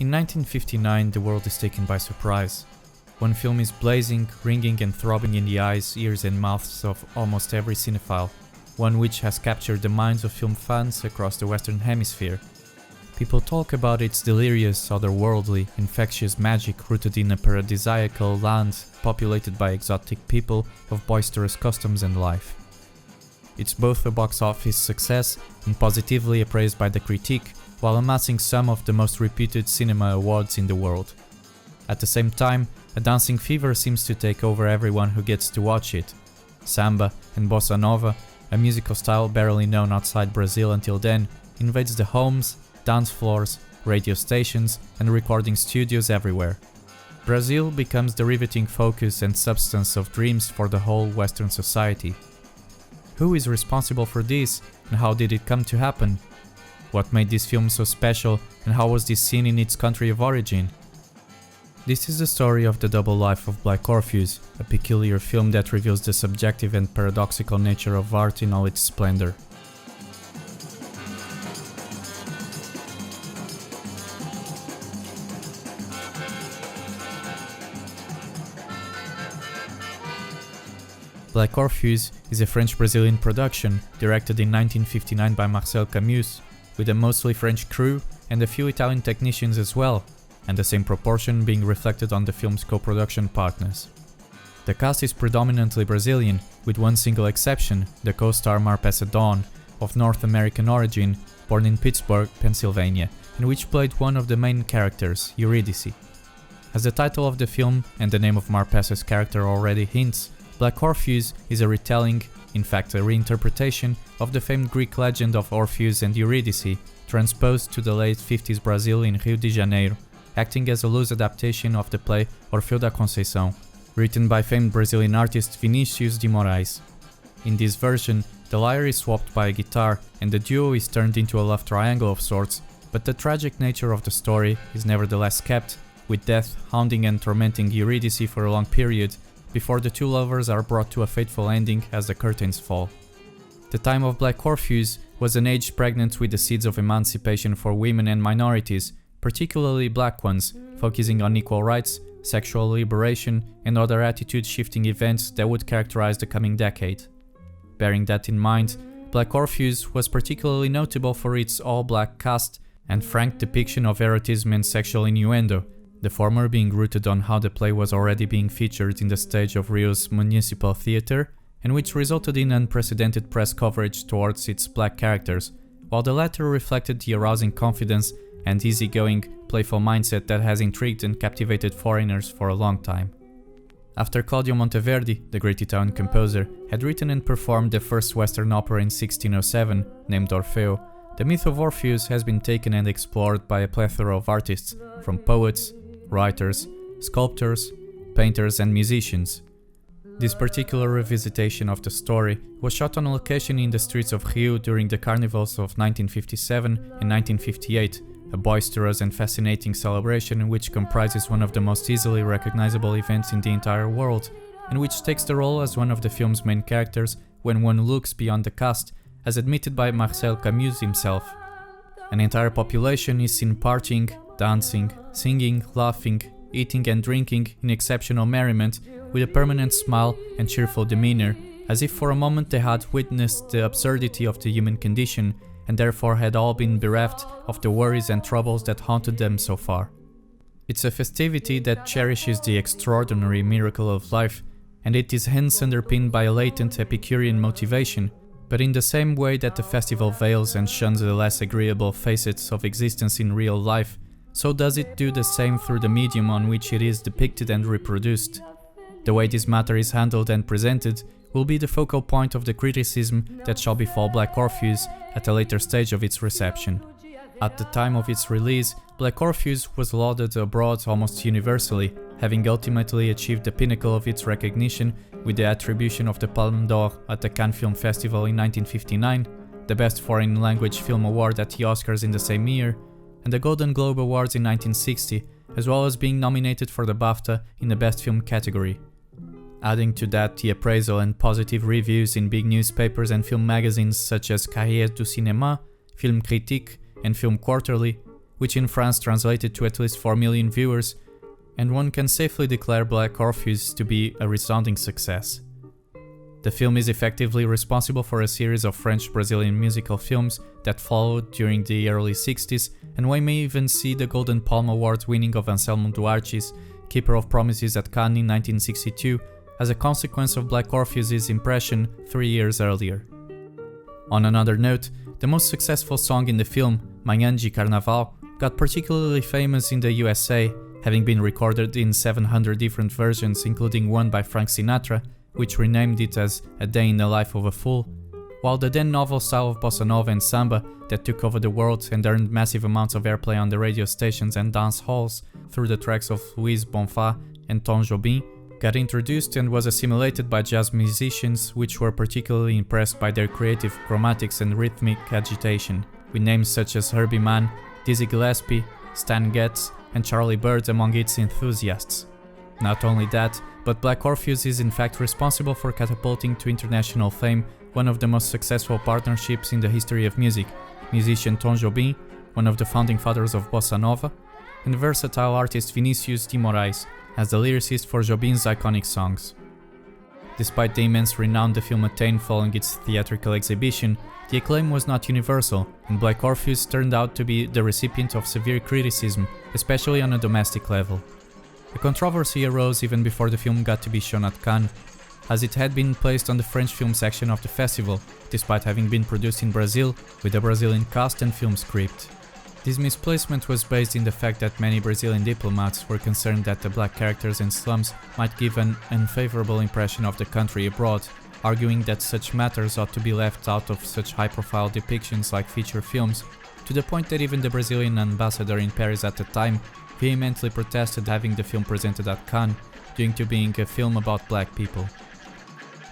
In 1959, the world is taken by surprise. One film is blazing, ringing and throbbing in the eyes, ears and mouths of almost every cinephile, one which has captured the minds of film fans across the Western Hemisphere. People talk about its delirious, otherworldly, infectious magic rooted in a paradisiacal land populated by exotic people of boisterous customs and life. It's both a box office success and positively appraised by the critique, while amassing some of the most reputed cinema awards in the world. At the same time, a dancing fever seems to take over everyone who gets to watch it. Samba and bossa nova, a musical style barely known outside Brazil until then, invades the homes, dance floors, radio stations and recording studios everywhere. Brazil becomes the riveting focus and substance of dreams for the whole Western society. Who is responsible for this, and how did it come to happen? What made this film so special, and how was this seen in its country of origin? This is the story of the double life of Black Orpheus, a peculiar film that reveals the subjective and paradoxical nature of art in all its splendor. Black Orpheus is a French-Brazilian production, directed in 1959 by Marcel Camus, with a mostly French crew and a few Italian technicians as well, and the same proportion being reflected on the film's co-production partners. The cast is predominantly Brazilian, with one single exception, the co-star Marcel Camus, of North American origin, born in Pittsburgh, Pennsylvania, and which played one of the main characters, Eurydice. As the title of the film and the name of Marpesa's character already hints, Black Orpheus is a retelling, in fact a reinterpretation, of the famed Greek legend of Orpheus and Eurydice, transposed to the late 50s Brazil in Rio de Janeiro, acting as a loose adaptation of the play Orfeu Negro, written by famed Brazilian artist Vinicius de Moraes. In this version, the lyre is swapped by a guitar and the duo is turned into a love triangle of sorts, but the tragic nature of the story is nevertheless kept, with death haunting and tormenting Eurydice for a long period, before the two lovers are brought to a fateful ending as the curtains fall. The time of Black Orpheus was an age pregnant with the seeds of emancipation for women and minorities, particularly black ones, focusing on equal rights, sexual liberation, and other attitude-shifting events that would characterize the coming decade. Bearing that in mind, Black Orpheus was particularly notable for its all-black cast and frank depiction of erotism and sexual innuendo, the former being rooted on how the play was already being featured in the stage of Rio's Municipal Theatre, and which resulted in unprecedented press coverage towards its black characters, while the latter reflected the arousing confidence and easygoing, playful mindset that has intrigued and captivated foreigners for a long time. After Claudio Monteverdi, the great Italian composer, had written and performed the first Western opera in 1607, named Orfeo, the myth of Orpheus has been taken and explored by a plethora of artists, from poets, writers, sculptors, painters and musicians. This particular revisitation of the story was shot on location in the streets of Rio during the carnivals of 1957 and 1958, a boisterous and fascinating celebration which comprises one of the most easily recognizable events in the entire world, and which takes the role as one of the film's main characters when one looks beyond the cast, as admitted by Marcel Camus himself. An entire population is seen partying, dancing, singing, laughing, eating and drinking in exceptional merriment, with a permanent smile and cheerful demeanor, as if for a moment they had witnessed the absurdity of the human condition and therefore had all been bereft of the worries and troubles that haunted them so far. It's a festivity that cherishes the extraordinary miracle of life, and it is hence underpinned by a latent Epicurean motivation, but in the same way that the festival veils and shuns the less agreeable facets of existence in real life, so does it do the same through the medium on which it is depicted and reproduced. The way this matter is handled and presented will be the focal point of the criticism that shall befall Black Orpheus at a later stage of its reception. At the time of its release, Black Orpheus was lauded abroad almost universally, having ultimately achieved the pinnacle of its recognition with the attribution of the Palme d'Or at the Cannes Film Festival in 1959, the Best Foreign Language Film Award at the Oscars in the same year, and the Golden Globe Awards in 1960, as well as being nominated for the BAFTA in the Best Film category. Adding to that the appraisal and positive reviews in big newspapers and film magazines such as Cahiers du Cinéma, Film Critique and Film Quarterly, which in France translated to at least 4 million viewers, and one can safely declare Black Orpheus to be a resounding success. The film is effectively responsible for a series of French-Brazilian musical films that followed during the early 60s, and one may even see the Golden Palm Award winning of Anselmo Duarte's Keeper of Promises at Cannes in 1962 as a consequence of Black Orpheus' impression 3 years earlier. On another note, the most successful song in the film, Manhã de Carnaval, got particularly famous in the USA, having been recorded in 700 different versions, including one by Frank Sinatra, which renamed it as A Day in the Life of a Fool, while the then novel style of bossa nova and samba that took over the world and earned massive amounts of airplay on the radio stations and dance halls through the tracks of Luiz Bonfá and Tom Jobim, got introduced and was assimilated by jazz musicians, which were particularly impressed by their creative chromatics and rhythmic agitation, with names such as Herbie Mann, Dizzy Gillespie, Stan Getz, and Charlie Byrd among its enthusiasts. Not only that, but Black Orpheus is in fact responsible for catapulting to international fame one of the most successful partnerships in the history of music, musician Tom Jobim, one of the founding fathers of bossa nova, and versatile artist Vinicius de Moraes, as the lyricist for Jobim's iconic songs. Despite the immense renown the film attained following its theatrical exhibition, the acclaim was not universal, and Black Orpheus turned out to be the recipient of severe criticism, especially on a domestic level. A controversy arose even before the film got to be shown at Cannes, as it had been placed on the French film section of the festival, despite having been produced in Brazil with a Brazilian cast and film script. This misplacement was based in the fact that many Brazilian diplomats were concerned that the black characters and slums might give an unfavorable impression of the country abroad, arguing that such matters ought to be left out of such high-profile depictions like feature films, to the point that even the Brazilian ambassador in Paris at the time vehemently protested having the film presented at Cannes, due to being a film about black people.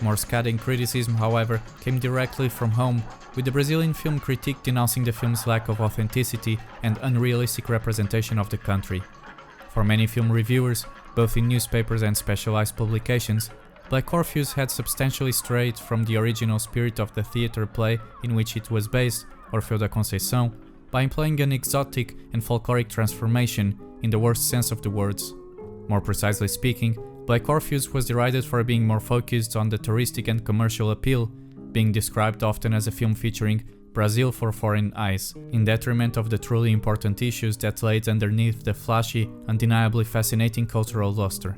More scathing criticism, however, came directly from home, with the Brazilian film critic denouncing the film's lack of authenticity and unrealistic representation of the country. For many film reviewers, both in newspapers and specialized publications, Black Orpheus had substantially strayed from the original spirit of the theatre play in which it was based, Orfeu da Conceição, by employing an exotic and folkloric transformation in the worst sense of the words. More precisely speaking, Black Orpheus was derided for being more focused on the touristic and commercial appeal, being described often as a film featuring Brazil for foreign eyes, in detriment of the truly important issues that laid underneath the flashy, undeniably fascinating cultural luster.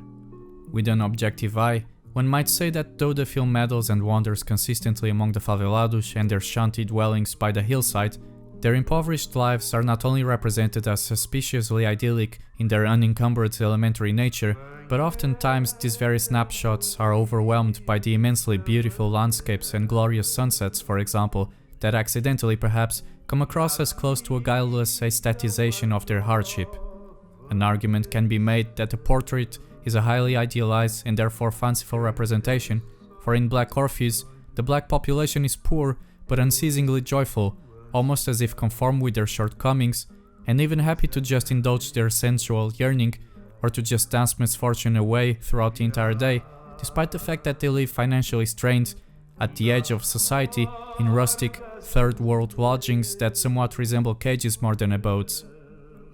With an objective eye, one might say that though the film meddles and wanders consistently among the favelados and their shanty dwellings by the hillside, their impoverished lives are not only represented as suspiciously idyllic in their unencumbered elementary nature, but oftentimes these very snapshots are overwhelmed by the immensely beautiful landscapes and glorious sunsets, for example, that accidentally perhaps come across as close to a guileless aesthetization of their hardship. An argument can be made that the portrait is a highly idealized and therefore fanciful representation, for in Black Orpheus, the black population is poor but unceasingly joyful, almost as if conformed with their shortcomings, and even happy to just indulge their sensual yearning, or to just dance misfortune away throughout the entire day, despite the fact that they live financially strained, at the edge of society, in rustic, third-world lodgings that somewhat resemble cages more than abodes.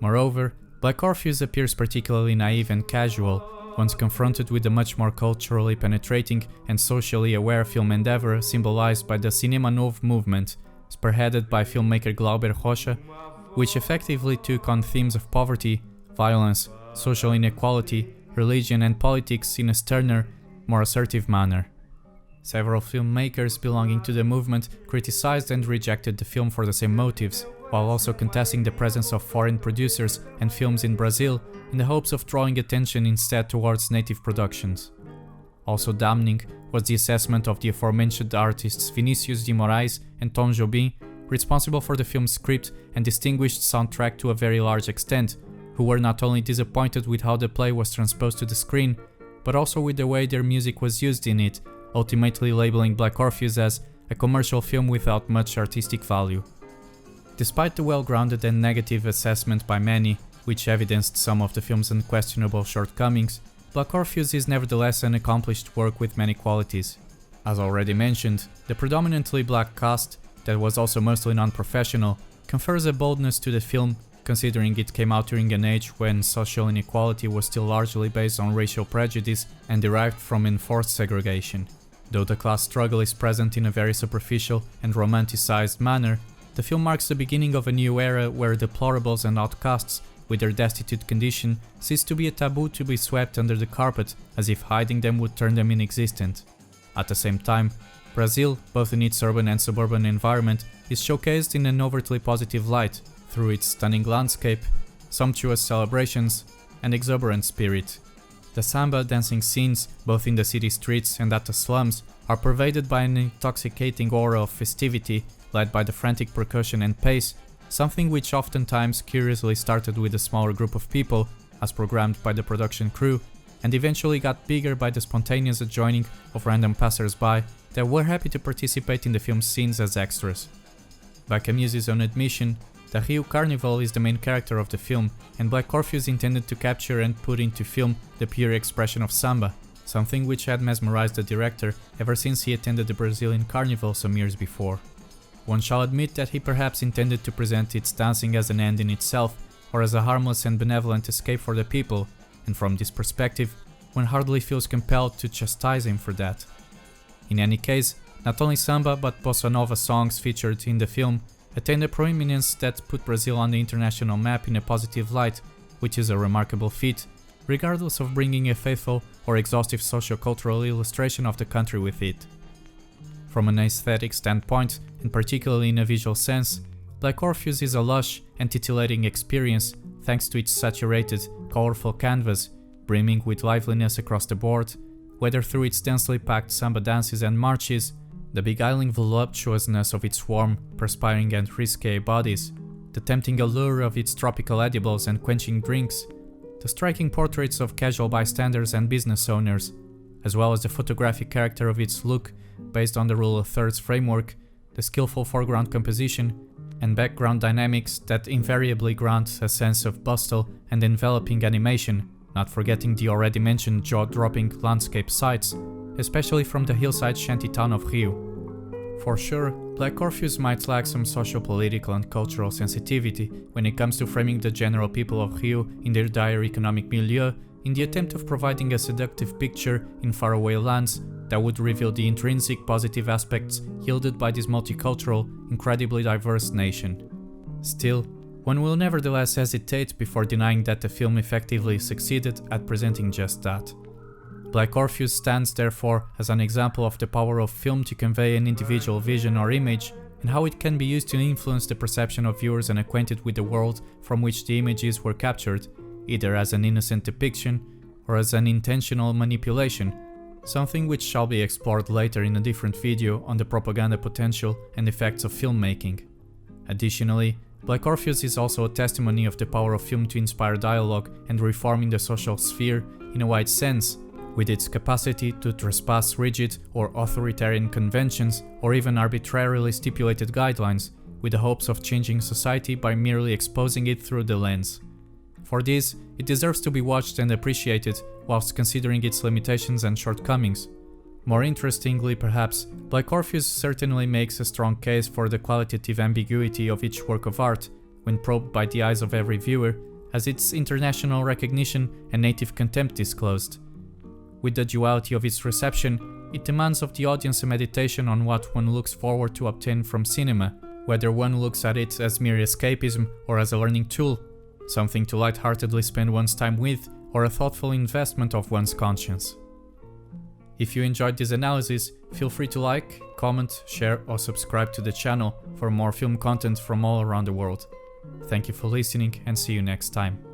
Moreover, Black Orpheus appears particularly naive and casual, once confronted with the much more culturally penetrating and socially aware film endeavor symbolized by the Cinema Novo movement, spearheaded by filmmaker Glauber Rocha, which effectively took on themes of poverty, violence, social inequality, religion and politics in a sterner, more assertive manner. Several filmmakers belonging to the movement criticized and rejected the film for the same motives, while also contesting the presence of foreign producers and films in Brazil in the hopes of drawing attention instead towards native productions. Also damning was the assessment of the aforementioned artists Vinicius de Moraes and Tom Jobim, responsible for the film's script and distinguished soundtrack to a very large extent, who were not only disappointed with how the play was transposed to the screen, but also with the way their music was used in it, ultimately labeling Black Orpheus as a commercial film without much artistic value. Despite the well-grounded and negative assessment by many, which evidenced some of the film's unquestionable shortcomings, Black Orpheus is nevertheless an accomplished work with many qualities. As already mentioned, the predominantly black cast, that was also mostly non-professional, confers a boldness to the film considering it came out during an age when social inequality was still largely based on racial prejudice and derived from enforced segregation. Though the class struggle is present in a very superficial and romanticized manner, the film marks the beginning of a new era where deplorables and outcasts, with their destitute condition, cease to be a taboo to be swept under the carpet, as if hiding them would turn them inexistent. At the same time, Brazil, both in its urban and suburban environment, is showcased in an overtly positive light through its stunning landscape, sumptuous celebrations, and exuberant spirit. The samba dancing scenes, both in the city streets and at the slums, are pervaded by an intoxicating aura of festivity led by the frantic percussion and pace, something which oftentimes curiously started with a smaller group of people, as programmed by the production crew, and eventually got bigger by the spontaneous adjoining of random passers-by that were happy to participate in the film's scenes as extras. By Camus' own admission, the Rio Carnival is the main character of the film, and Black Orpheus intended to capture and put into film the pure expression of samba, something which had mesmerized the director ever since he attended the Brazilian Carnival some years before. One shall admit that he perhaps intended to present its dancing as an end in itself, or as a harmless and benevolent escape for the people, and from this perspective, one hardly feels compelled to chastise him for that. In any case, not only samba but bossa nova songs featured in the film attained a prominence that put Brazil on the international map in a positive light, which is a remarkable feat, regardless of bringing a faithful or exhaustive socio-cultural illustration of the country with it. From an aesthetic standpoint, and particularly in a visual sense, Black Orpheus is a lush and titillating experience thanks to its saturated, colorful canvas, brimming with liveliness across the board, whether through its densely packed samba dances and marches, the beguiling voluptuousness of its warm, perspiring and risque bodies, the tempting allure of its tropical edibles and quenching drinks, the striking portraits of casual bystanders and business owners, as well as the photographic character of its look based on the rule of thirds framework, the skillful foreground composition, and background dynamics that invariably grant a sense of bustle and enveloping animation, not forgetting the already mentioned jaw-dropping landscape sights, especially from the hillside shantytown of Rio. For sure, Black Orpheus might lack some socio-political and cultural sensitivity when it comes to framing the general people of Rio in their dire economic milieu, in the attempt of providing a seductive picture in faraway lands that would reveal the intrinsic positive aspects yielded by this multicultural, incredibly diverse nation. Still, one will nevertheless hesitate before denying that the film effectively succeeded at presenting just that. Black Orpheus stands therefore as an example of the power of film to convey an individual vision or image, and how it can be used to influence the perception of viewers unacquainted with the world from which the images were captured, either as an innocent depiction or as an intentional manipulation, something which shall be explored later in a different video on the propaganda potential and effects of filmmaking. Additionally, Black Orpheus is also a testimony of the power of film to inspire dialogue and reform in the social sphere in a wide sense, with its capacity to trespass rigid or authoritarian conventions or even arbitrarily stipulated guidelines, with the hopes of changing society by merely exposing it through the lens. For this, it deserves to be watched and appreciated, whilst considering its limitations and shortcomings. More interestingly perhaps, Black Orpheus certainly makes a strong case for the qualitative ambiguity of each work of art, when probed by the eyes of every viewer, as its international recognition and native contempt disclosed. With the duality of its reception, it demands of the audience a meditation on what one looks forward to obtain from cinema, whether one looks at it as mere escapism or as a learning tool, something to lightheartedly spend one's time with, or a thoughtful investment of one's conscience. If you enjoyed this analysis, feel free to like, comment, share or subscribe to the channel for more film content from all around the world. Thank you for listening and see you next time.